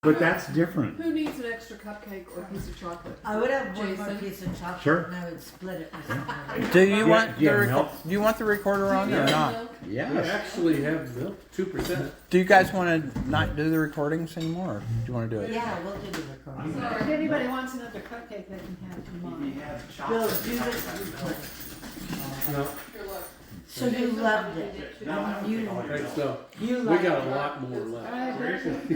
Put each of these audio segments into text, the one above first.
But that's different. Who needs an extra cupcake or a piece of chocolate? I would have one more Jason? piece of chocolate Sure. and I would split it with somebody. Do you want yeah, the milk. do you want the recorder on or not? We Yes. actually have milk, 2%. Do you guys want to not do the recordings anymore? Or do you want to do it? Yeah, we'll do the recording. If anybody wants another cupcake, they can have mine. Bill, do this replay. No, Here, look. So you loved it. I mean, right, so you we liked got a it. lot more left.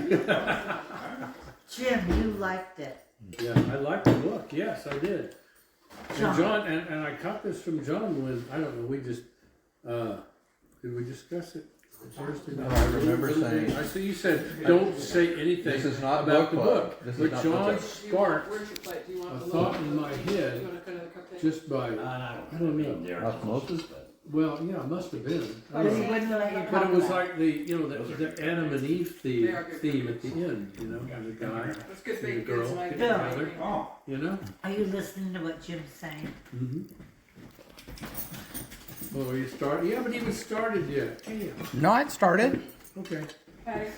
Jim, you liked it. Yeah, I liked the book. Yes, I did. John. And John, and I caught this from John when, I don't know, we just, did we discuss it Thursday night? No, I remember saying- I see you said, don't say anything This is not about the book book. club. This is But not John book club. sparked Where's your plate? Do you want a the thought little- in my Do head you want another cupcake? just by, I don't know. Osmosis? Well, yeah, it must have been. I But don't he know. wouldn't let you But talk it was about like the Adam and Eve They are good. theme at the end, and the guy That's good and the baked girl goods, get like Bill. together, you know? Are you listening to what Jim's saying? Mm-hmm. Well, you start, yeah, but he was started yet. Damn. No, it started. Okay. Patty,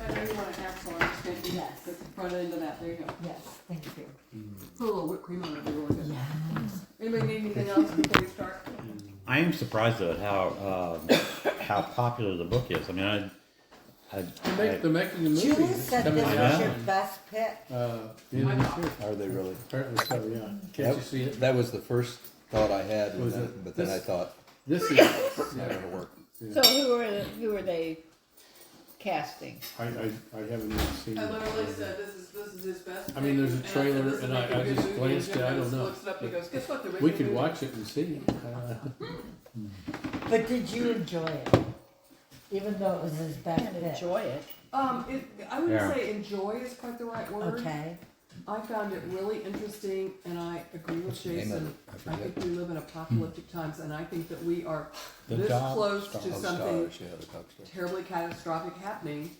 I know you want an axle. I'm just going to Yes. put the front end of that. There you go. Yes, thank you. Put a little whipped cream on it. It'll be really good. Yes. Anybody need anything else before we start? I am surprised at how popular the book is. I mean, They're making a movie. Julie It's said coming this out. was your best pick. In this year. Are they really? Apparently so, yeah. Can't you see it? That was the first thought I had, and Was then, it but then I this- thought, This is, it's not gonna work. So who are they casting? I haven't even seen I it. literally said this is his best. I mean, there's a pick, trailer, I said, this and will make a I good just movie, glanced and at it, I Jim don't know. looks it up and he goes, guess what? They're We making a could movie. watch it and see. But did you enjoy it? Even though it was his best Can't pick. enjoy it. I wouldn't Yeah. say enjoy is quite the right word. Okay. I found it really interesting, and I agree with What's the name of Jason. it? I I forget. think we live in apocalyptic times, and I think that we are The this job close to Oh, something Stars, yeah, the top stuff. terribly catastrophic happening.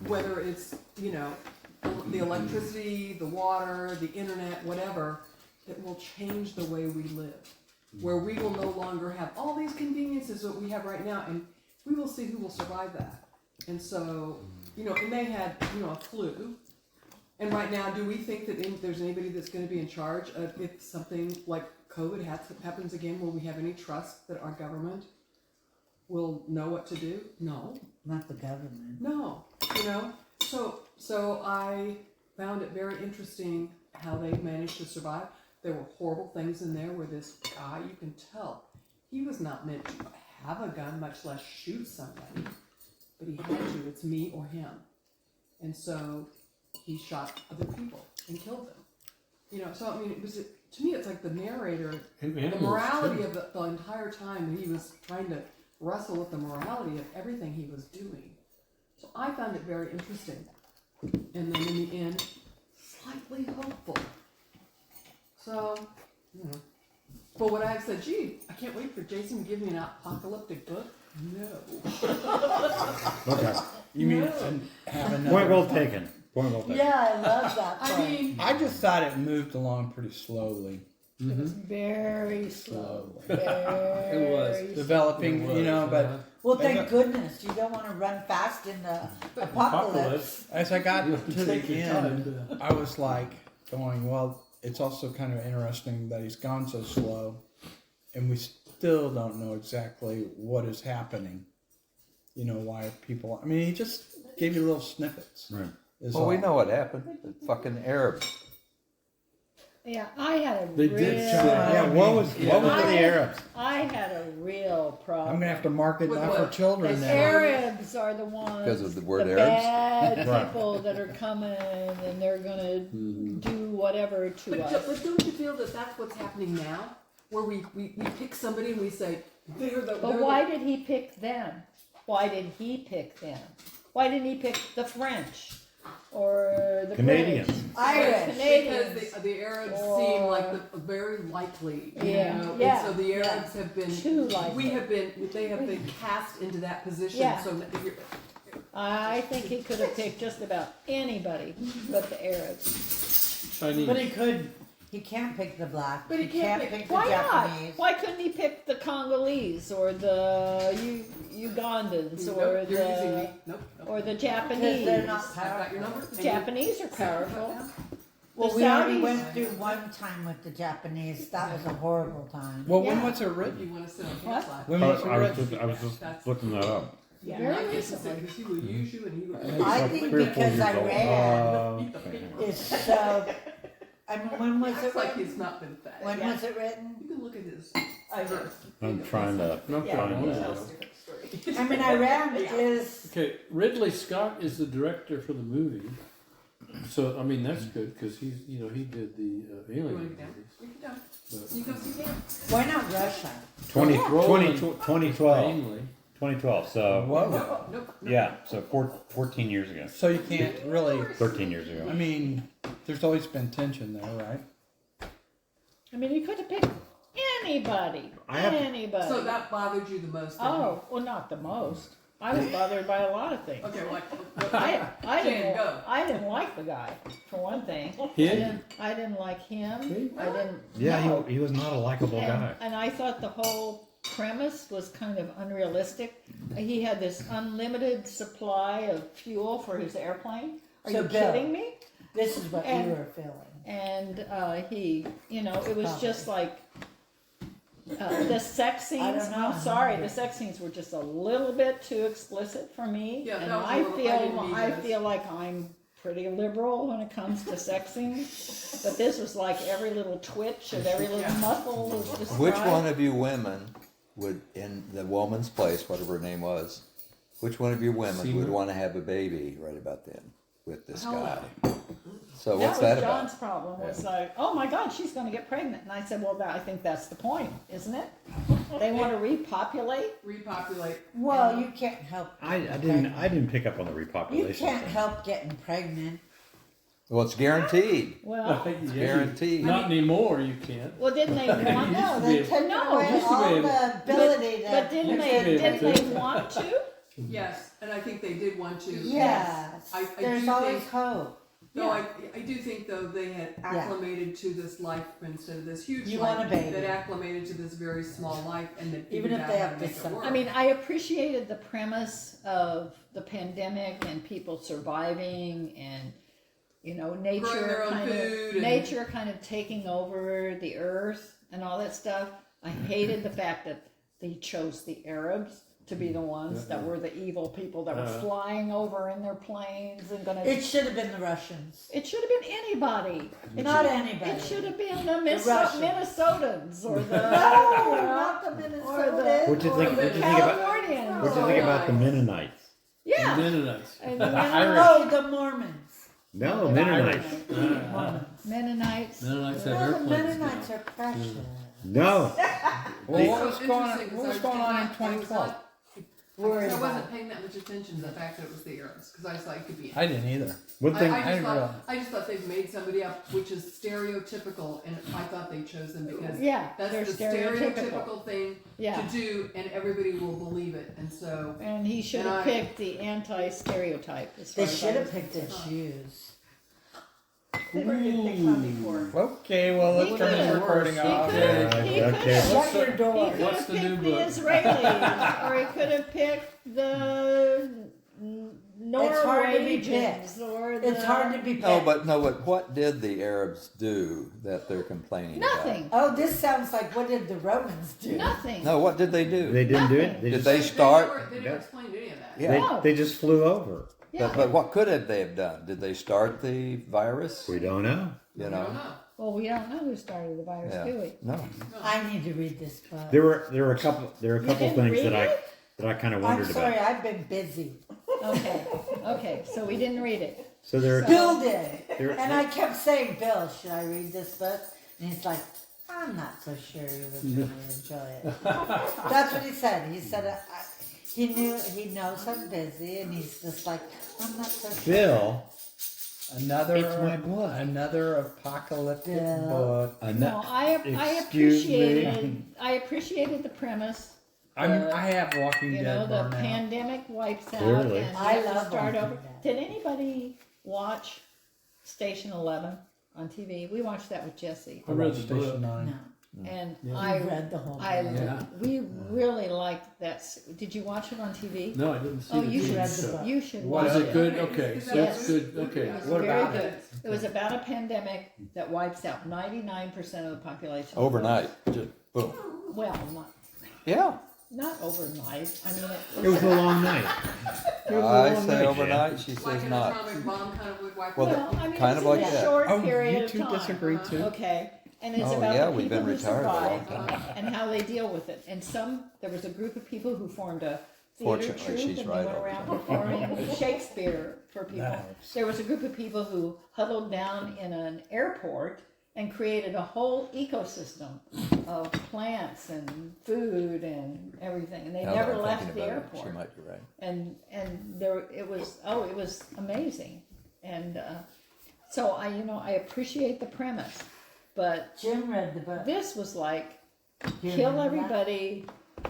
Whether it's, the electricity, the water, the internet, whatever, it will change the way we live. Where we will no longer have all these conveniences that we have right now, and we will see who will survive that. And so, and they had, a flu. And right now, do we think that there's anybody that's going to be in charge of if something like COVID happens again? Will we have any trust that our government will know what to do? No. Not the government. No, so I found it very interesting how they managed to survive. There were horrible things in there where this guy, you can tell, he was not meant to have a gun, much less shoot somebody, but he had to. It's me or him. And so he shot other people and killed them. So I mean, to me, it's like the narrator, the morality of the entire time he was trying to wrestle with the morality of everything he was doing. So I found it very interesting. And then in the end, slightly hopeful. So, but what I have said, gee, I can't wait for Jason to give me an apocalyptic book. No. okay. You mean have another? Point well taken. Point well taken. Yeah, I love that. I part. mean, I just thought it moved along pretty slowly. It was very slow. Very It was. slow. Developing, but Well, thank goodness. You don't want to run fast in the apocalypse. as I got to the Take your end, time. I was like going, well, it's also kind of interesting that he's gone so slow, and we still don't know exactly what is happening. Why people. I mean, he just gave you little snippets. Right. is Well, we all. know what happened. The fucking Arabs. Yeah, I had a They real. did Yeah, what was with the Arabs? I had a real problem. I'm gonna have to mark it With not for what? children The now. Arabs are the ones. Because of the word the Arabs? bad Right. people that are coming and they're gonna do whatever to but us. don't you feel that that's what's happening now? Where we pick somebody and we say, they're the... But why did he pick them? Why did he pick them? Why didn't he pick the French or the Canadians. British? Irish. Canadians. Because the Arabs Or- seem like the very likely, Yeah. And Yeah. so the Arabs have been Too likely. they have been cast into that position. Yeah. So if you're, I think he could have picked just about anybody but the Arabs. Chinese. But he could He can't pick the black. But he can't pick- pick the Why not? Japanese. Why couldn't he pick the Congolese or the Ugandans or Nope, you're using me. the Nope. or the Because Japanese? they're not I've got your powerful. number. The Japanese are powerful. Well, The we already Saudis- went through one time with the Japanese. That was a horrible time. Well, when Yeah. was it If written? you want to sit on What? his side. When I was it was written? just looking that up. Yeah, Very not recently. necessarily, because he will use you and he will. I Like think 3 or 4 because years old. Iran Eat the paper. is so. I mean, when was Acts it like written? he's not been fed. When was it written? You can look at his. I'm trying to No Yeah. problem. Tells a different story. I mean, Iran is. Okay, Ridley Scott is the director for the movie. So, I mean, that's good, because he's, you know, he did the You want to Alien get movies. down? We can down. But You go see Dan. Why not Russia? 2012. mainly. 2012. So Whoa. Nope, nope. yeah, so 14 years ago. So you can't really. 13 years ago. I mean, there's always been tension there, right? I mean, he could have picked anybody. Anybody. So that bothered you the most? didn't Oh, well, not the most. I was bothered by a lot of things. it? Okay, well, I Jan, didn't. go. I didn't like the guy for one thing. Him? I didn't like him. Him? I didn't. Yeah, no. he was not a likable guy. And I thought the whole premise was kind of unrealistic. He had this unlimited supply of fuel for his airplane. Are So, you Bill, kidding me? This is what And- you were feeling. And he, you know, it was just like the sex scenes. don't know. I'm sorry, the sex scenes were just a little bit too explicit for me. Yeah, and that was a I little- I didn't feel need I those. feel like I'm pretty liberal when it comes to sex scenes, but this was like every little twitch of every little Yeah. muscle was described. Which one of you women would, in the woman's place, whatever her name was, which one of you women would Seamer? want to have a baby right about then with this Hell guy? So what's that that was about? John's problem. Was like, oh my God, she's going to get pregnant, and I said, well, I think that's the point, isn't it? They want to repopulate. repopulate. Well, you can't help. I getting didn't pregnant. pick up on the You repopulation can't thing. help getting pregnant. Well, it's guaranteed. Well, Yeah, Guaranteed. Not anymore, you can't. well, didn't they want? Used No, to they be- took No, away used to be all able- the ability to. But didn't Used to they? be able Didn't to. they want to? Yes, and I think they did want to. Yes. I There's do always think- hope. No, I do think though they had acclimated to this life instead of this huge You life. want a baby. That acclimated to this very small life and that Even figured if out they how have to make to it suffer. work. I mean, I appreciated the premise of the pandemic and people surviving and, you know, Growing their nature own kind food of and- nature kind of taking over the earth and all that stuff. I hated the fact that they chose the Arabs to be the ones that were the evil people that were flying over in their planes and gonna. It should have been the Russians. It should have been anybody. It Not should- anybody. It should have been the Russians. Minnesotans or the No, you know, not the or Minnesotans. What'd you or think? the What'd you think about? Californians. What'd you think about the Mennonites? Yeah. Mennonites. And the Oh, the Mormons. No, The Mennonites. Mennonites. Mennonites have No, the airplanes. Mennonites are precious. No. Well, what So was going on? interesting, What was 'cause going on in I was 2012? not- Worried I about wasn't it. paying that much attention to the fact that it was the Arabs because I thought it could be. I didn't either. One thing. I didn't realize. just thought they've made somebody up, which is stereotypical, and I thought they chose them because Yeah, that's they're the stereotypical. stereotypical thing Yeah. to do, and everybody will believe it. And so, And he should And have I- picked the anti-stereotype. As far They as should I have was picked their concerned. shoes. they were good things on before. Okay, well, let's He turn this could've- recording He off. could have. Yeah, He okay. could have. Shut your He door. could What's have the new picked the book? Israelis, or he could have picked the It's hard to be Norwegians, or the. It's hard to be picked. No, but what did the Arabs do that they're complaining about? Nothing. Oh, this sounds like what did the Romans do? Nothing. No, what did they do? They didn't do it. Did just, they start? They never explained any of that. Yeah. No. They just flew over. Yeah. But what could have they have done? Did they start the virus? We don't know. You I know? don't know. Well, we don't know who started the virus, Yeah. do we? No. I need to read this book. There were a couple didn't things read that it? I kind of I'm wondered sorry, about. I've been busy. Okay. Okay. So we didn't read it. So there, Bill did. there, And I kept saying, Bill, should I read this book? And he's like, I'm not so sure you would really enjoy it. That's what he said. He said, he knows I'm busy, and he's just like, I'm not so sure. Bill. Another, It's my book. Another apocalyptic Yeah. book. No, I Excuse me. appreciated the premise. I mean, I have Walking You Dead know, the burnout. pandemic wipes out, Clearly. and I you have to love start Walking over. Dead. Did anybody watch Station 11? on TV. We watched that with Jesse. I read the Station book. 9. And Yeah. I read the whole thing. Yeah. we really liked that. Did you watch it on TV? No, I didn't see Oh, the you TV should. read the show. book. You should Was watch it good? Okay, Is so that that's good? good. Okay. Yes. What Very about good. It was about a pandemic that wipes out 99% of the population. Overnight, just boom. Well, not Yeah, overnight. I mean, It was a long night. It was a I long say night, overnight. She Like says an not. atomic bomb kind of would wipe Well, it well, out. I mean, kind it's of like in a that. short Oh, period you of two time. disagree too? Okay, and it's Oh, about yeah, the we've people been who retired a long survive time. and how they deal with it. And there was a group of people who formed a theater Fortunately, troupe, she's and right they went all the around time. performing Shakespeare for people. That helps. There was a group of people who huddled down in an airport and created a whole ecosystem of plants and food and everything, and they Now that never I'm left thinking the about it, airport. She might be right. And there it was amazing, and so I appreciate the premise, but Jim read the book. this was like You kill remember that? everybody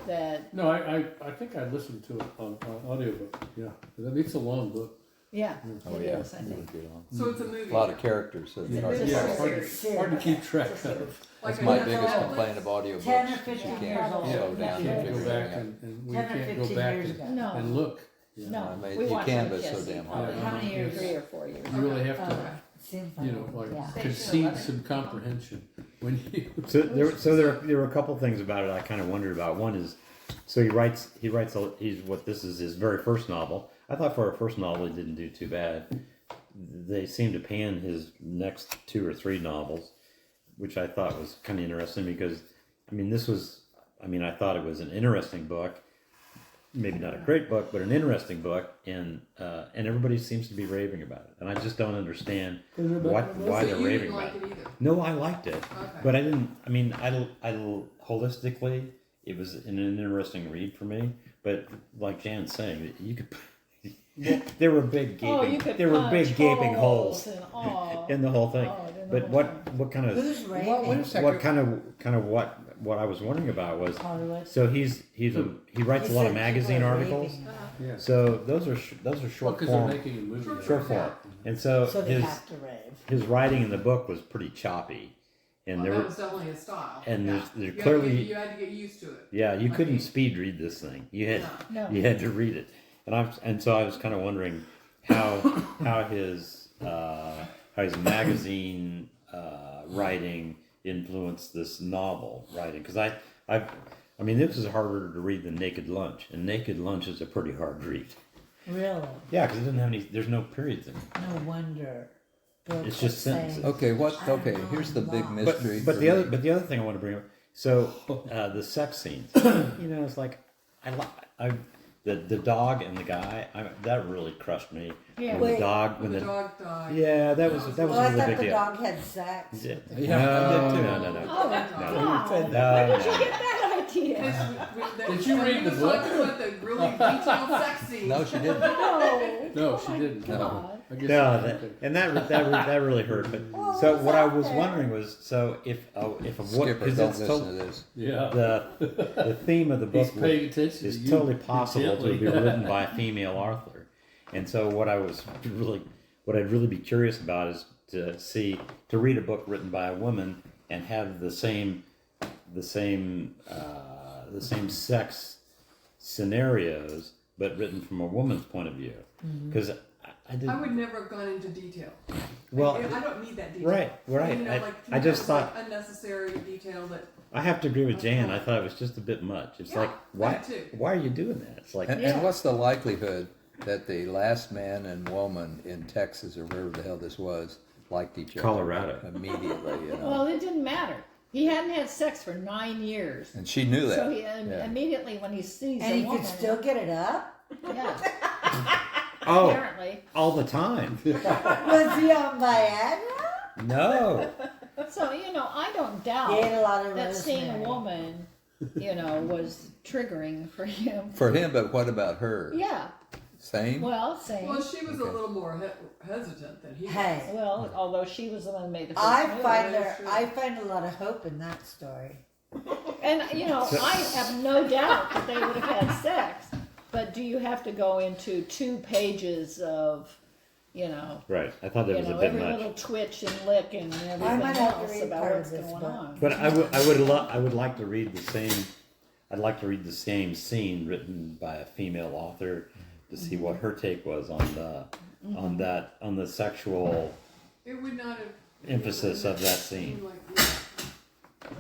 that No, I think I listened to it on audiobook. Yeah, it's a long book. yeah Oh it yeah, is, I it think. would be long. So it's a movie. A lot of characters. So it's Yeah. hard to- It's Yeah, a hard to keep track It's a of. series. Like That's a my Netflix. biggest complaint of audiobooks. 10 or You 15 can't years old. slow Yeah. down You and can't go figure back everything out. and we 10 or can't go 15 back years and, ago. No. and look. Yeah. No, I mean, we you watched can, it but with it's so Jesse. damn hard. How many years? 3 or 4 years. You really have to, Okay. Seems you know, like yeah. concede some comprehension when you. So there were a couple things about it I kind of wondered about. One is, so he's what this is his very first novel. I thought for a first novel he didn't do too bad. They seem to pan his next 2 or 3 novels, which I thought was kind of interesting because, I thought it was an interesting book. Maybe not a great book, but an interesting book, and everybody seems to be raving about it, and I just don't understand why So they're you raving didn't about like it. it either. No, I liked it, Okay. but I didn't. I holistically, it was an interesting read for me. But like Jan's saying, you could. There were big gaping. Oh, you could there were big punch gaping holes and, oh, in the whole thing. oh, in the But whole what kind of Who's Wait rating? a second. what I was wondering about was, Hollywood. so he writes He a lot of said magazine people are articles. raving. Yeah. So those are Well, short because they're form, making a movie. now. short form, and so, So they his have to rave. his writing in the book was pretty choppy, and there That were was definitely his style. and Yeah. there You had to clearly get- you had to get used to it. yeah you couldn't Okay. speed read this thing. You had No. No. you had to read it, and so I was kind of wondering how his magazine writing influenced this novel writing, because this is harder to read than Naked Lunch, and Naked Lunch is a pretty hard read. Really? Yeah, because it doesn't have there's no periods in it. No wonder. Bill It's kept just saying, sentences. Okay, I okay, don't here's the big know. mystery. But for the me. other thing I want to bring up, so the sex scenes, it's like the dog and the guy, that really crushed me. Yeah. When the Wait. dog, When the dog died. yeah, that was Well, a I really thought big the deal. dog had sex. Yeah. Yeah, I did too. No. Oh, No. God. No, Where did you no. get that idea? Did you read the book? About the really detailed sex scenes. No, she didn't. No. No, Oh she my didn't. God. I guess No, okay. and that really hurt. But Well, so what's what I out was there? wondering was, so if a Skipper, because don't it's listen to this. Yeah. the theme of the He's book paying attention is to you totally possible to be intently. written by a female author, and so what I'd really be curious about is to read a book written by a woman and have the same sex scenarios, but written from a woman's point of view. Because I didn't. I would never have gone into detail. Well, I don't need that detail. right. I just thought unnecessary detail that. I have to agree with Jan. I thought it was just a bit much. It's Yeah, like why me too. why are you doing that? It's like And what's the likelihood that the last man and woman in Texas or wherever the hell this was liked each other? Colorado. Immediately, Well, it didn't matter. He hadn't had sex for 9 years. And she knew that. So he Yeah. immediately when he sees And a he woman, could still get it up? yeah, oh, apparently. all the time. Was he on Viagra? No. So I don't He ate doubt a lot of that seeing a rosemary. woman, was triggering for him. For him, but what about her? Yeah. Same? Well, same. Well, she was a Okay. little more hesitant than he was. Hey, Well, although she was the one who made the first I move. that's true. find a lot of hope in that story. And I have no doubt that they would have had sex. But do you have to go into 2 pages of, you know. Right. I thought that You was know, a bit every much. little twitch and lick and everything might have to else read about part of what's this going book. on. But I would like to read the same. I'd like to read the same scene written by a female author to see what her take was on the sexual It would not have emphasis of that scene.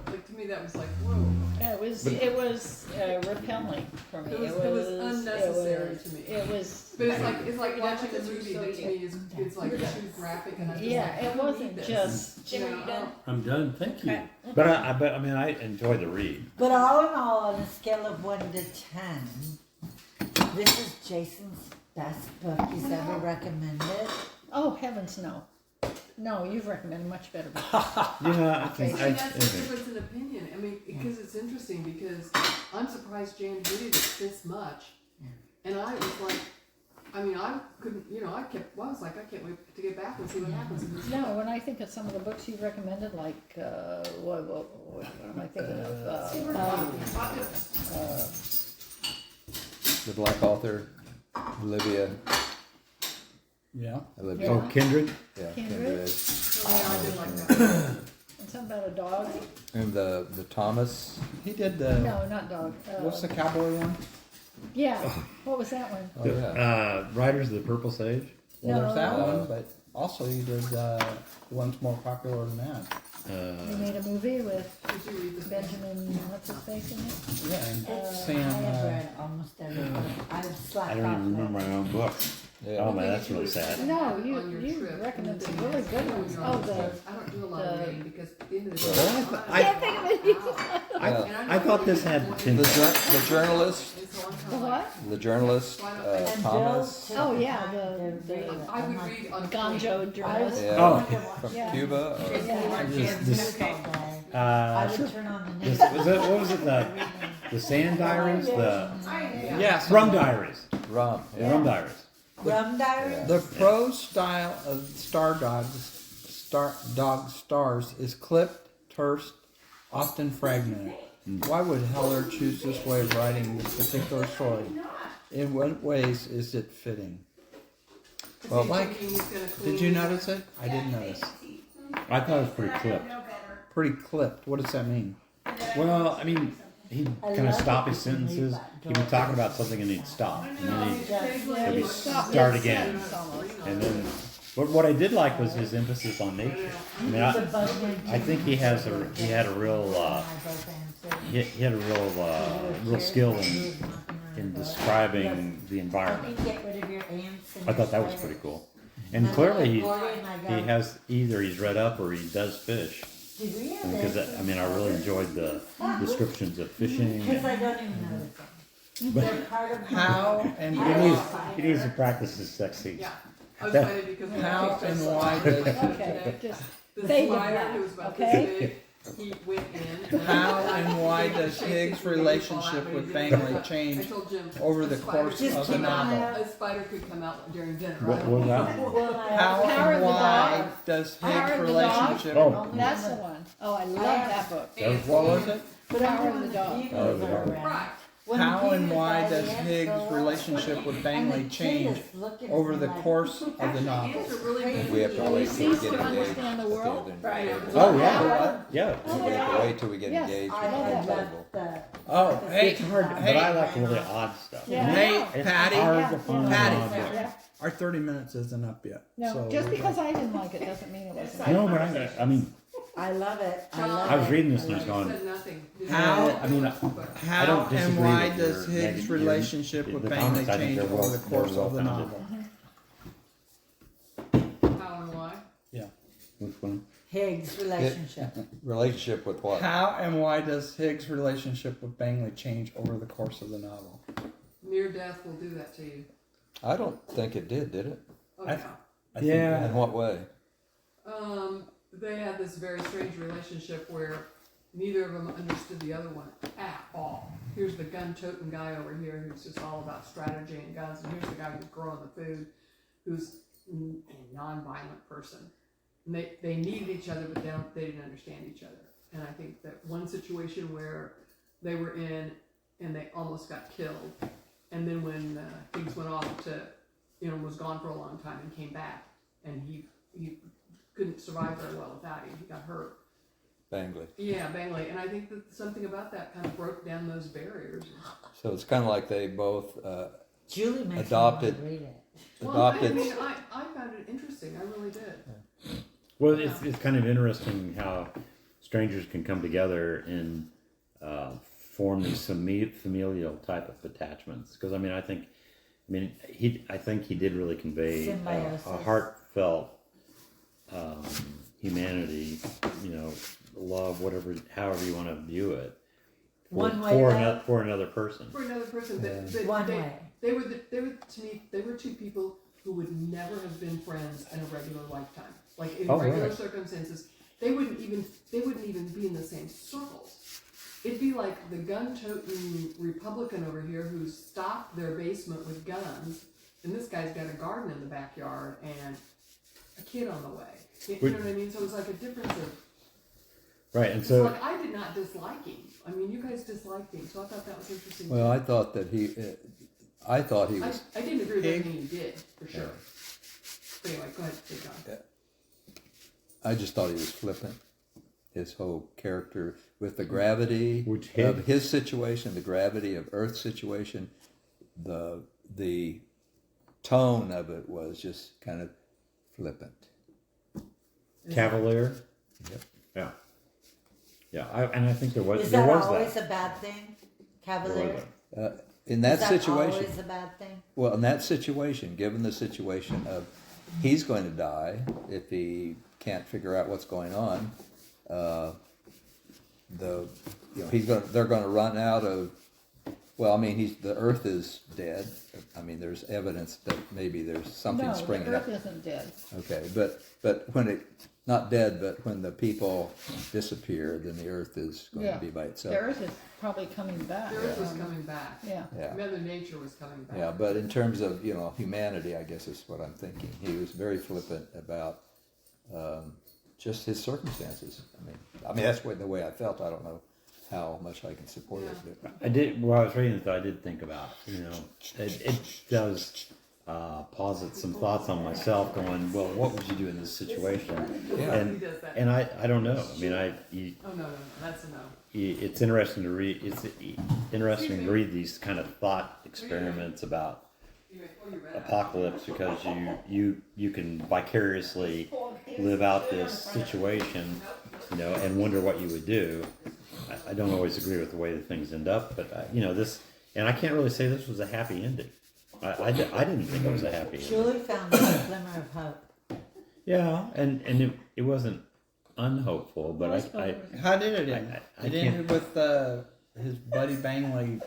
Like to me, that was like whoa. Yeah, it was repelling for me. It was unnecessary to me. It was. But it's like Why watching a was it movie so that to me is like too graphic, and I'm just Yeah, like, I it don't wasn't need this. just. You know, I'm done, thank you. Okay. But I mean, I enjoy the read. But all in all, on a scale of 1 to 10, this is Jason's best book he's ever recommended. Oh heavens, no! No, you've recommended much better books. Yeah, I think. See, that's the difference in opinion. I mean, because it's interesting because I'm surprised Jan hated it this much, and I was like, I mean, I couldn't, you know, I was like, I can't wait to get back and see what happens in this. No, when I think of some of the books you've recommended, like what am I thinking of? The black author, Olivia. Yeah. Olivia. Oh, Kindred. Yeah. Kindred? Yeah, I did like that. And something about a dog? And the Thomas. He did the. No, not dog. What's the cowboy one? Yeah. What was that one? Oh yeah. Riders of the Purple Sage. Well, there's that No. one, but also he did the one's more popular than that. They made a movie with Did you read this? Benjamin, what's his face in it? Yeah, and I Sam. have read almost every book. I've I slacked don't off even remember now. my own book. Yeah. Oh man, that's really sad. No, On you your trip. recommend some And really then good when ones. you're Oh, on the trips, I don't do a lot of the- reading because at the end of the Well, day, I can't think of it. I thought this had The journalist. The what? The journalist, And Thomas. Bill Oh, took yeah, time the- to read it. I would I'm like, read on Gonjo journalist. Yeah. Oh. From Yeah. Cuba. Or, Yeah. I Just can't this- read all day. I would turn on the news. What was it? The Sand Diaries, the Yes. Rum Diaries, Rum. the Yeah. Rum Diaries. Rum Diaries? The prose style of Dog Stars is clipped, terse, often fragmented. Why would Heller choose this way of writing this particular story? In what ways is it fitting? Well, like, did you notice it? I didn't notice. I thought it was pretty clipped. Pretty clipped. What does that mean? Well, I mean, he'd I kind of love stop it his when you read sentences. that. He'd be talking about something and he'd stop, and then Yeah, he'd you stop start mid again. sentence almost. And then, what I did like was his emphasis on nature. I mean, I think he had a real he had a real skill in describing the environment. I thought that was pretty cool. And clearly he has either he's read up or he does fish. Because I mean, I really enjoyed the descriptions of fishing. Because I don't even know the But They're part of How and he needs to practice his sex scenes. Yeah. I was excited because when How I picked and up why something does- Okay, just the fade to spider black, who was about okay? this big, he went in. How and why does Higgs' relationship with Bangley I change told Jim over the a spider course could Just of the keep an eye novel? out. A spider could come out during dinner. What Right? was that? How Power of and the why Dog. does Power Higgs' of the relationship? Oh. That's the one. Oh, I love that book. And What was it? Power of the Dog. Power of the Dog. right. How and why does Higgs' relationship with Bangley change over the course of the novel? These are really good. We have to When he wait till we ceased get to engaged. understand the world. Right. Oh yeah, yeah. We have to wait till we get Yes. engaged. I with had the left table. the. Oh, hey, It's hard, but hey, I like really odd stuff. Yeah. hey, It's Patty, hard to find Patty. odd books. Yeah. our 30 minutes isn't up yet. No, so just because I didn't like it doesn't mean it wasn't. No, but I mean, I love it. I love I was it. reading this and I She was going, said nothing. How- I mean, How don't and disagree why with does your Higgs' negative- relationship your- with the Bangley comments, I think change they're over the well- course they're of the well-founded. novel? How and why? which one? Higgs relationship. Relationship with what? How and why does Higgs' relationship with Bangley change over the course of the novel? Near death will do that to you. I don't think it did it? Oh, I- yeah. I think Yeah. In what way? They had this very strange relationship where neither of them understood the other one at all. Here's the gun-toting guy over here who's just all about strategy and guns, and here's the guy who's growing the food, who's a non-violent person. And they needed each other, but they didn't understand each other. And I think that one situation where they were in and they almost got killed, and then when Higgs went off to was gone for a long time and came back, and he couldn't survive very well without him. He got hurt. Bangley. Yeah, Bangley, and I think that something about that kind of broke down those barriers. So it's kind of like they both Julie makes Adopted. me read it. Well, adopted. I mean, I found it interesting. I really did. Well, it's kind of interesting how strangers can come together and form these familial type of attachments. Because I think he did really convey Symbiosis. a heartfelt humanity, love, however you want to view it, One way, though. for another person. For another person, One way. They were to me, they were two people who would never have been friends in a regular lifetime. Like in regular right. circumstances, they wouldn't even be in the same circles. It'd be like the gun-toting Republican over here who stocked their basement with guns, and this guy's got a garden in the backyard and a kid on the way. You know what I mean? So it was like a difference of. Right, and It's so like I did not dislike him. I mean, you guys disliked him, so I thought that was interesting. Well, too. I thought that he was. I didn't agree with everything he did, for sure. But anyway, go ahead, take on. I just thought he was flippant. His whole character with the gravity Which of his situation, the gravity of Earth's situation, the tone of it was just kind of flippant. cavalier. Yep. Yeah, I think there was Is there that was always that. a bad thing? There was Cavalier? that. In that Is that situation, always a bad thing? well, in that situation, given the situation of he's going to die if he can't figure out what's going on, they're going to run out of. Well, the Earth is dead. There's evidence that maybe there's something No, springing the up. Earth isn't dead. Okay, but when it not dead, but when the people disappear, then the Earth is going Yeah. to be by The itself. Earth is probably coming back. The Earth was coming back. Yeah. Yeah. Mother Nature was coming back. Yeah, but in terms of humanity, I guess is what I'm thinking. He was very flippant about just his circumstances. That's the way I felt. I don't know how much I can support it. But. I did. While I was reading it, though, I did think about it does posit some thoughts on myself. Going, well, what would you do in this situation? Yeah. He does that. And I don't know. Oh no, that's a no. It's interesting to read. It's interesting to read these kind of thought experiments about apocalypse because you can vicariously live out this situation, and wonder what you would do. I don't always agree with the way that things end up, but this, and I can't really say this was a happy ending. I didn't think it was a happy ending. Julie found a glimmer of hope. Yeah, and it wasn't unhopeful, but I How did it end? I It ended with his buddy Bangley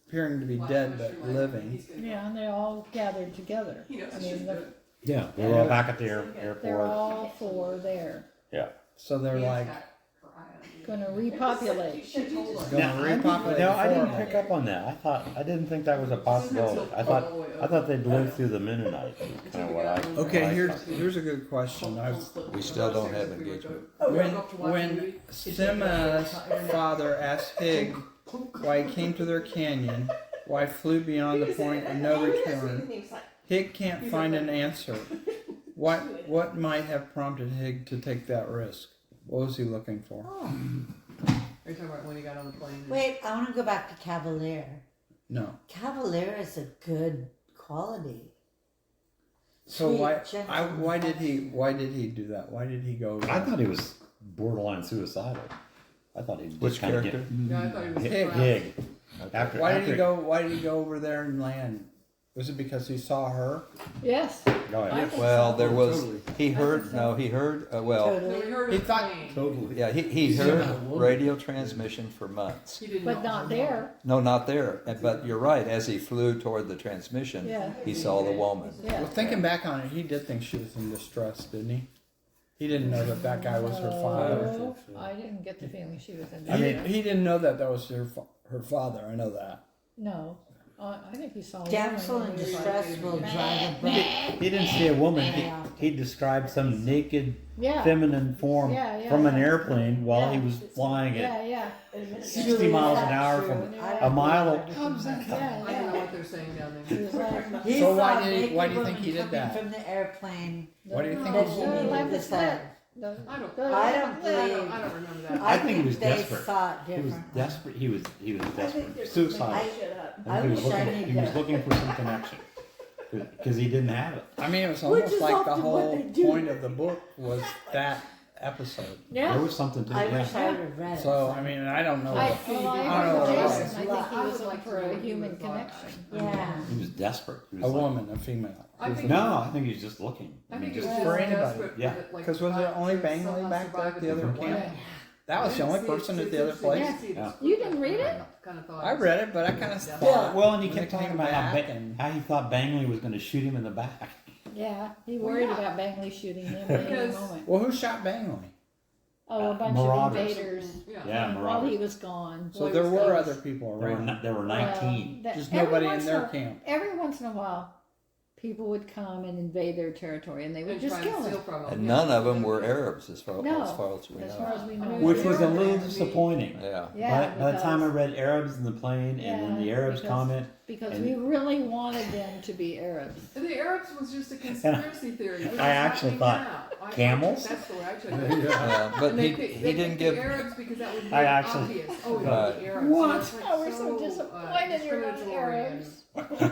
appearing to be dead but living. Yeah, and they all gathered together. yeah, we were all back at the airport. They're all four there. Yeah. So they're like Going to repopulate. going to No, repopulate. I didn't the pick up on that. I didn't think that was a possibility. I thought they'd live through the Mennonite. Kind of what I. Okay, what I here's thought. here's a good question. We still don't have engagement. When Simma's father asked Hig why he came to their canyon, why flew beyond the point of no return, Hig can't find an answer. What might have prompted Hig to take that risk? What was he looking for? Are you talking about when he got on the plane? Wait, I want to go back to Cavalier. No. Cavalier is a good quality. So Sweet, why gentle, did he do that? Why did he go? I thought he was borderline suicidal. I thought he'd Which just kind of character? No, I thought he was Hig. depressed. After, Why after, did he go? Why did he go over there and land? Was it because he saw her? Yes. Oh, yeah. I think Well, so. there was. Totally. He heard. No, he heard. No, Totally. we heard He of the thought- plane. Totally. Yeah, he heard radio transmission for months. He didn't But know not her there. No, not there. But you're right. As he flew toward the transmission, Yeah. he saw the woman. Yeah. Well, thinking back on it, he did think she was in distress, didn't he? He didn't know that guy was her father. No, I didn't get the feeling she was in I there. mean, he didn't know that was her father. I know that. No. I think he saw a Damsel woman in and he was distress like, will drive a boat. He didn't see a woman. he described some naked Yeah. feminine form Yeah, from an yeah. airplane while Yeah. he was flying it Yeah, yeah. 60 miles an hour True. from Yeah. a mile. Yeah, I don't know yeah. what they're saying down He there. was like, He So why saw do you- naked why do you women think he did coming that? from the airplane? Why do you think That he he did needed like to the say. I don't. I don't I believe. don't remember that. I think he was they desperate. saw it He was different. desperate. He was desperate. I, Suicidal. I I think wish I he needed was looking for some connection because he didn't have it. I mean, it was Which almost is like the often what whole they do. point of the book was that episode. yeah. There was something to I it. wish Yeah. I would have read it. So, I mean, I don't know. I what- agree know with what it was. Jason. I think he I was would looking like to for know a what he human would thought. connection. Yeah. He was desperate. He was A like- woman, a female. I think No, I think he was just looking. I think it was just just For anybody. desperate Yeah. that, like, 'Cause was it only to Bangley somehow back there survive at the a other different camp? way. That was the only person at the other place. Yeah. You didn't read it? I read it, but I kind of Yeah. thought. Well, and he when kept it came talking about back and- how he thought Bangley was going to shoot him in the back. Yeah, he Well, worried yeah. about Bangley shooting him at any Because- moment. Well, who shot Bangley? Oh, a bunch Marauders. of invaders. Yeah, While marauders. he was gone. So Well, there he was were gone. other people There were around. there were 19. That Just every nobody in once their a- camp. Every once in a while, people would come and invade their territory, and they would And just try kill and steal them. from them. And yeah. none of them were Arabs, as far, No, as, far as we as know. far as we know. mean, Which was a Yeah. little disappointing. Yeah. Yeah, By the time I because- read Arabs in the plane and then the Yeah, Arabs because- comment, because and- we really wanted them to be Arabs. And the Arabs was just a conspiracy theory. It was I actually happening thought, now. camels? That's the way I took it. Yeah. But And he, they he didn't picked give. the Arabs because that was I really actually- obvious. Oh, Right. the Arabs. What? It's like Oh, we're so disappointed you're not discriminatory Arabs. and- I don't know.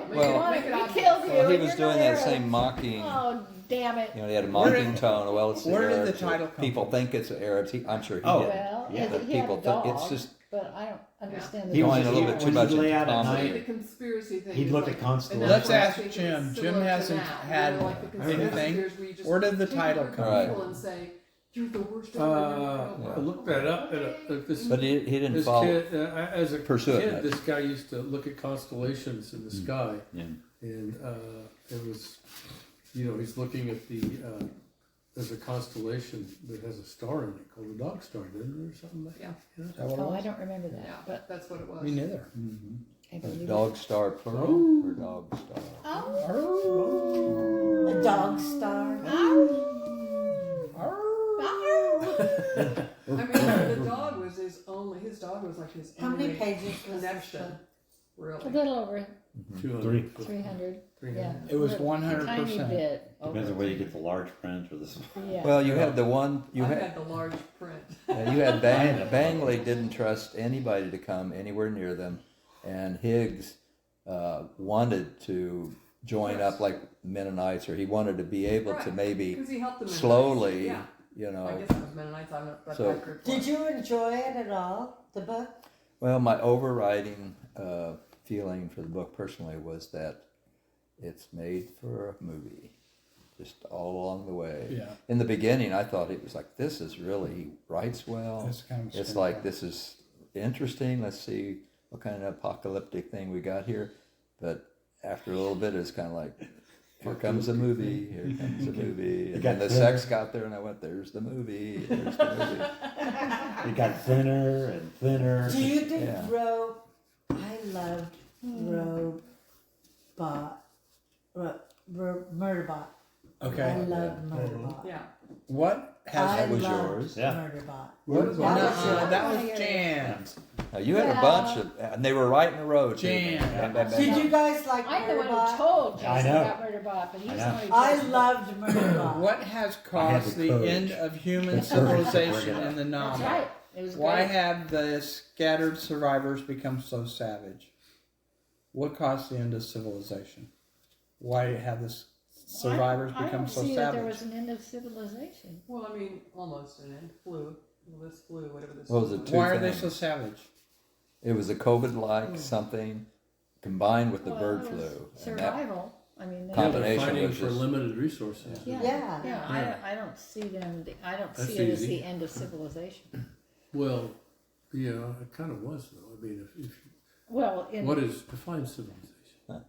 Make Well- it, make it We obvious. killed you. Well, he and was you're doing not that Arabs. same mocking. Oh, damn it. You know, he had a Where mocking did- tone. Well, it's the where did the Arabs. title come People from? think it's Arabs. I'm sure he Oh, did. Well, Yeah. he had People a think dog, it's just- but I don't understand the he was Going just a little bit too when much he'd lay into out at comedy. The night. conspiracy thing. He'd is look like, at constellations. and that's Let's why I ask think it's Jim. similar Jim to hasn't now. had You know, like the conspiracy anything. theories where you just Where did the take title a group come of from? people and say, you're the worst I looked that up. This, But he didn't this follow. kid, as a pursue it kid, much. this guy used to look at constellations in the sky, Yeah. and it was, you know, he's looking at the. There's a constellation that has a star in it called the Dog Star, isn't there, or something like Yeah. that? Is that what it Oh, I was? don't remember that, Yeah, but that's what it was. Me neither. I believe it. Dog star plural or dog star? Oh. A dog star. I mean, the dog was his dog was like his How many only pages was this connection. book? A Really. little over 200. 300. Yeah. It was A 100%. Tiny bit. Depends on whether you get the large print or this. Yeah. Well, you had the one. You I had. had the large print. You had Bangley didn't trust anybody to come anywhere near them, and Higgs wanted to join up like Mennonites, or he wanted to be able to Right, maybe Because he helped them slowly, Yeah. you I know. guess it was Mennonites. I'm not that So- group. Did you enjoy it at all, the book? Well, my overriding feeling for the book personally was that it's made for a movie, just all along the way. Yeah. In the beginning, I thought it was like, this is really, he writes well. It's kind of It's screenplay. like, this is interesting. Let's see what kind of apocalyptic thing we got here. But after a little bit, it's kind of like, here comes a movie, here comes a movie. And then the sex got there, and I went, there's the movie, there's the movie. It got thinner and thinner. Do you think Yeah. I loved Murderbot. Okay. I loved Murderbot. Yeah. What has I That was loved yours. Yeah. Murderbot. What was no, that? that was Jan. Now, you had a Yeah. bunch of, and they were right in a row, too. Jan. Bam, bam, bam, Did bam. you guys like I'm the one who Murderbot? told Jason I know. about Murderbot, but he's I the know. one who I told me. loved Murderbot. What has I had caused the the courage. end of human The courage to bring civilization it up. in the That's novel? right. It was Why great. have the scattered survivors become so savage? What caused the end of civilization? Why have the survivors I become don't so see that there savage? was an end of civilization. Well, I mean, almost an end. Flu. Well, this flu, whatever this. What was it, two Why are they things? so savage? It was a COVID-like something combined with the Well, bird it was flu. And that, Survival. I mean, Yeah, Combination they're fighting was for just- limited resources. yeah, Yeah. Yeah. I don't see them. I don't That's see it as easy. the end of civilization. Well, yeah, it kind of was though. I mean, Well, in what is defines civilization?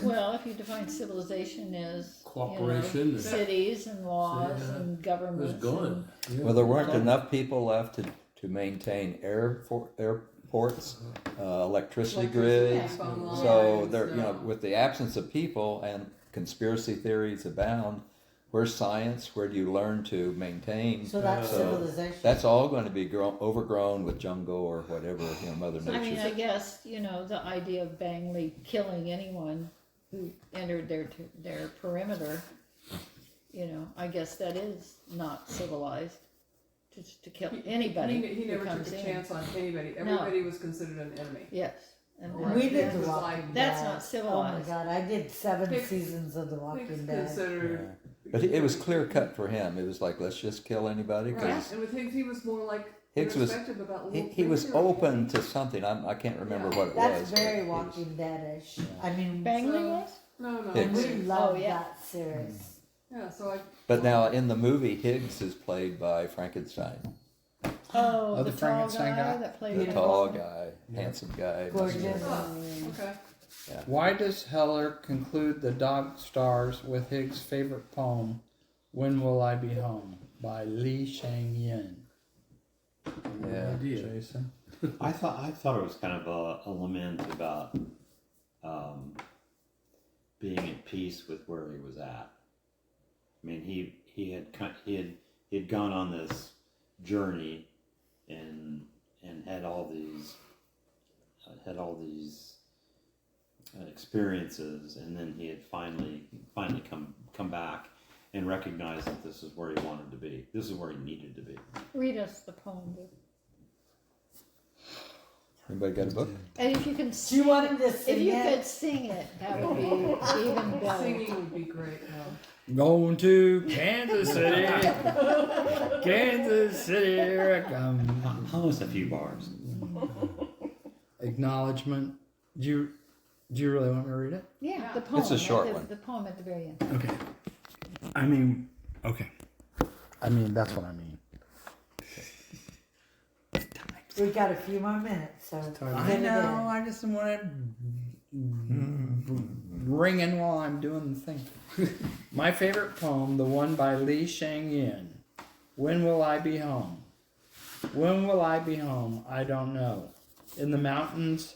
well, if you define civilization as Cooperation you know, and- cities and laws Yeah. and It governments, was gone. Yeah. well, there weren't enough people left to maintain airports, electricity grids. phone lines, So there, you know, no. with the absence of people and conspiracy theories abound. Where's science? Where do you learn to maintain? So that's civilization. That's all going to be overgrown with jungle or whatever, Mother I mean, I Nature. guess, the idea of bangly killing anyone who entered their perimeter, I guess that is not civilized to kill anybody. He who never took comes a in. chance on anybody. Everybody was considered an enemy. Yes. And We did It The was Walking like- That's Dead. not Oh my civilized. god, I did 7 Pigs- seasons of The Walking Pigs Dead. considered. But it was clear cut for him. It was like, let's just kill anybody. Right. Because And with Higgs, he was more like Higgs was- irrespective about he was little open to something. I can't remember Yeah. what it That's was. very but he was- Walking Dead-ish. I mean, Bangly So- was? No, no. Higgs. we love yeah. that series. Yeah, so I. But now in the movie, Higgs is played by Frankenstein, Oh, Oh, the the tall Frankenstein guy guy? that played the him. tall guy, handsome guy. Gorgeous. Oh, okay. Why does Heller conclude the Dog Stars with Higgs' favorite poem, When Will I Be Home, by Li Shang-yin? Yeah. Idea. Jason? I thought it was kind of a lament about being at peace with where he was at. I mean, he had gone on this journey and had all these experiences, and then he had finally come back and recognized that this is where he wanted to be. This is where he needed to be. Read us the poem, dude. Anybody got a book? And if you can Do sing, you want him to if sing you it? could sing it, that would be even better. Singing would be great. Going to Kansas City. Kansas City, here I come. Almost a few bars. Acknowledgement. Do you really want me to read it? Yeah, the poem. It's a short at the, one. The poem at the very end. Okay. I mean, that's what I mean. We got a few more minutes, so I get it know. in. I just want it ringing while I'm doing the thing. My favorite poem, the one by Li Shang-yin. When will I be home? When will I be home? I don't know. In the mountains,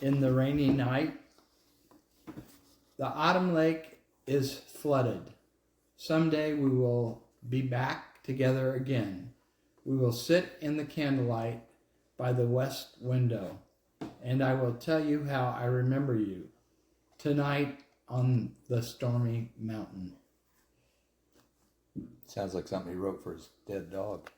in the rainy night, the autumn lake is flooded. Someday we will be back together again. We will sit in the candlelight by the west window, and I will tell you how I remember you tonight on the stormy mountain. Sounds like something he wrote for his dead dog.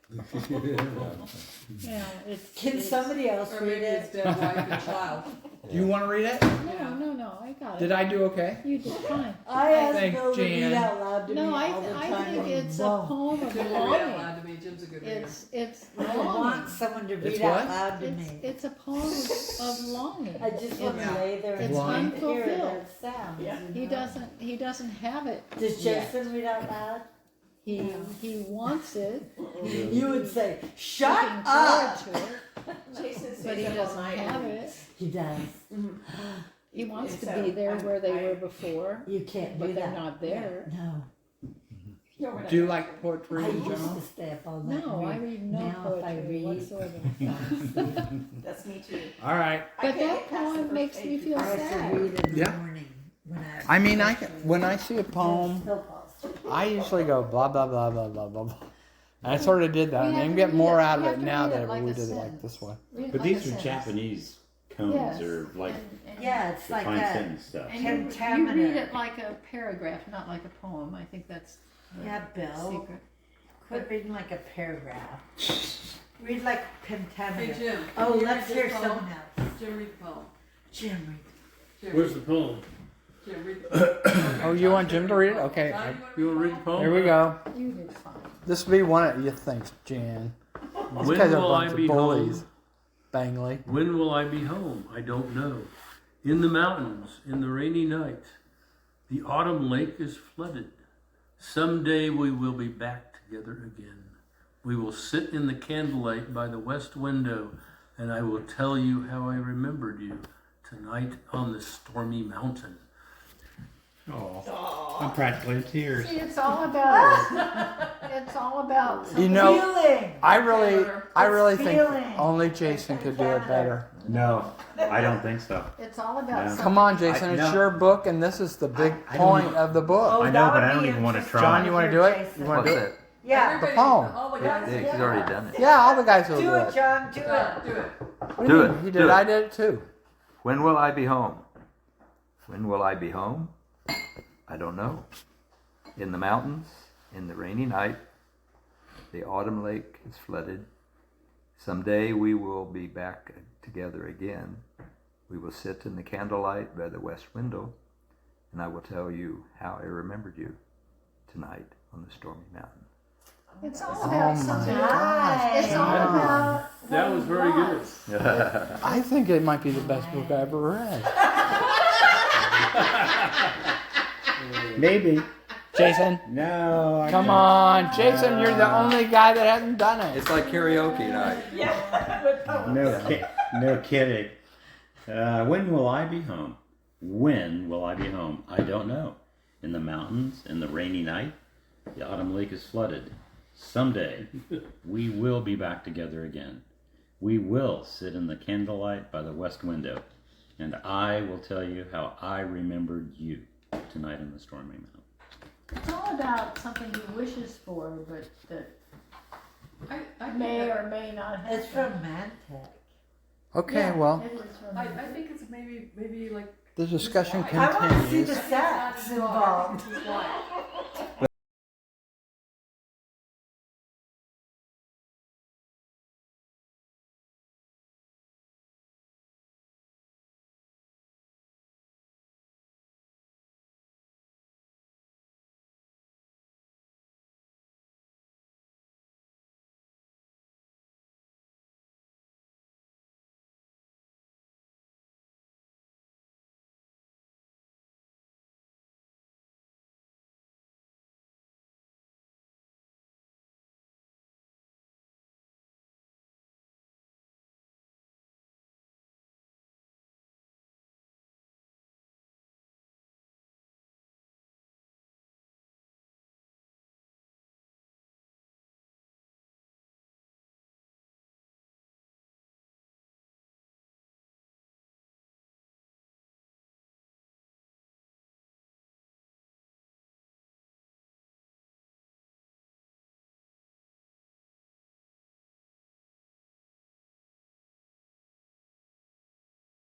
Yeah, it's. Can it's, somebody else Or read maybe his it? dead wife and child. Do you want to read it? No, I got it. Did I do okay? You did fine. I asked Thanks, Bill to Jan. read out loud to me No, all the time. I think and it's a won't. poem of Jim can read out longing. loud to me. Jim's a good reader. It's I longing. want someone to read It's out what? loud to me. It's a poem of longing. I just want to It's- lay there and it's hear unfulfilled. that sound. Yeah. He doesn't have it. Does yet. Jason read out loud? He wants it. You would say, "Shut Looking up." forward to it, but he doesn't have it. He does. He wants to be there where they were before, You can't do but they're that. not there. No. Do you like poetry I in used general? to stay up all night. No, I and read no Now if I poetry read- whatsoever. That's me too. All right. But that poem makes me feel I have to sad. read in the Yeah. morning when I mean, when I see a poem, He'll fall asleep. I usually go blah blah blah blah blah blah blah. And I sort of did that, We and have I'm to getting read more it- out of we have it to now read it that like we a did it sentence. like this way. Read it But like these a are sentence. Japanese cones Yes. or like And Yeah, it's like defined that. sentence stuff. And you read Pentameter. it like a paragraph, not like a poem. I think that's the Yeah, Bill. secret. Quit reading like a paragraph. Read like Hey pentameter. Jim. Oh, can you let's read hear this someone poem? else. Jim, read the poem. Jim, read. Jim, Where's the poem? Jim, read the poem. Oh, you want Jim to read it? Okay. John, You want to read the poem? Here we go. You did fine. This will be one of you thinks, Jan. These When guys are a will I bunch be of bullies. home? Bangley. When will I be home? I don't know. In the mountains, in the rainy night, the autumn lake is flooded. Someday we will be back together again. We will sit in the candlelight by the west window, and I will tell you how I remembered you tonight on the stormy mountain. Oh, I'm practically in tears. See, it's all about. It's all about. You know, Feeling. I really It's think feeling. only Jason could do it better. No, I don't think so. It's all about No. something. Come on, Jason. I- it's no. your book, and this is the big I don't point even- of the book. I know, that but would I don't be even wanna interesting try. John, you want to do it? Jason. You want to What's do it? it? Yeah. Everybody, poem. all the Yeah, guys. Yeah, he's already done it. Yeah, all the guys will do, Do it, John. Do it. Do it. What Do you it, mean? He do did. it. I did it too. When will I be home? When will I be home? I don't know. In the mountains, in the rainy night, the autumn lake is flooded. Someday we will be back together again. We will sit in the candlelight by the west window, and I will tell you how I remembered you tonight on the stormy mountain. It's all Oh about my something. Nice. It's all about That what was he very good. wants. I think it might be the best book I ever read. Maybe. Jason, No. I come can't. on. Jason, you're the only guy that hasn't done it. It's like karaoke night. No kidding. When will I be home? When will I be home? I don't know. In the mountains, in the rainy night, the autumn lake is flooded. Someday, we will be back together again. We will sit in the candlelight by the west window, and I will tell you how I remembered you tonight in the stormy mountain. It's all about something he wishes for, but that I may think or may not happen. It's romantic. Okay, Yeah, well, it is I romantic. think it's maybe like the discussion his wife. I want to see continues. the sex involved. His wife.